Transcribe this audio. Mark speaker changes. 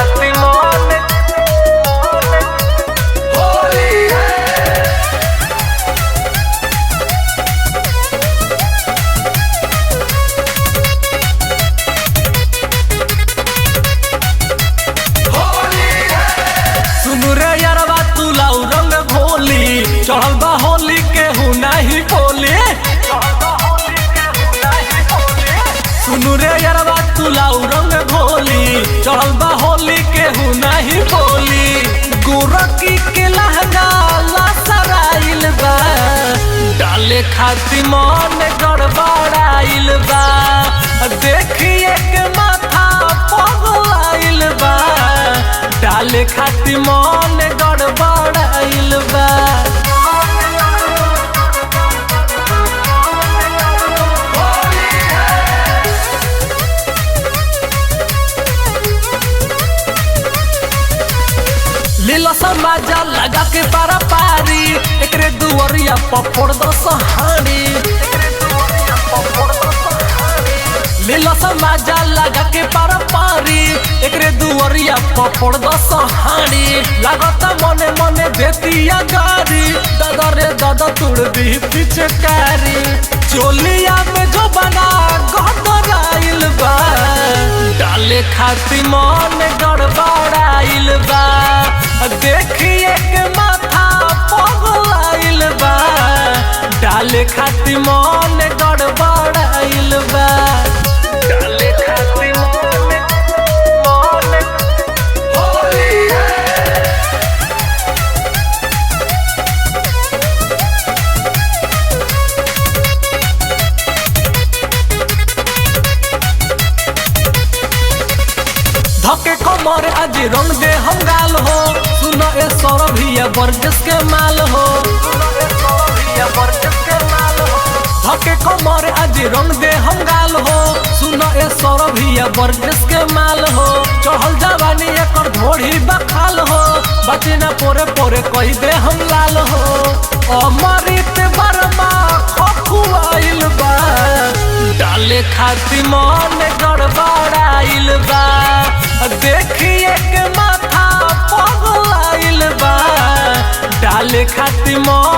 Speaker 1: खाती मन होली है। सुनु रे यारवा तू लाऊ रंग भोली, चढ़ल बा होली के हूँ नहीं बोली। सुनु रे यारवा तू लाऊ रंग भोली, चढ़ल बा होली के हूँ नहीं बोली। गोरकी के लहंगा लसराइल बा, डाले खाती मन गड़बड़ाइल बा। देखिए के माथा पगलाइल बा, डाले खाती मन गड़बड़ाइल बा। लीला समाजा लगा के पारा पारी, एकरे दुवरिया पपड़ दस हाड़ी। लीला समाजा लगा के पारा पारी, एकरे दुवरिया पपड़ दस हाड़ी। लागता मने मने देतिया गारी, दादा रे दादा तुड़ दी पिचकारी। चोलिया में जो बना गड़बड़ाइल बा, डाले खाती मन गड़बड़ाइल बा। देखिए के माथा पगलाइल बा, डाले खाती मन गड़बड़ाइल बा। डाले खाती मन होली है। धके कमर आज रंग दे हम गाल हो, सुनो ए सौरभिया बरजस के माल हो। धके कमर आज रंग दे हम गाल हो, सुनो ए सौरभिया बरजस के माल हो। चढ़ल जवानी एकर धोड़ी बखाल हो, बचे ना पोरे पोरे कही दे हम लाल हो। अमृत वर्मा खखुआइल बा, डाले खाती मन गड़बड़ाइल बा। देखिए के माथा पगलाइल बा, डाले खाती मन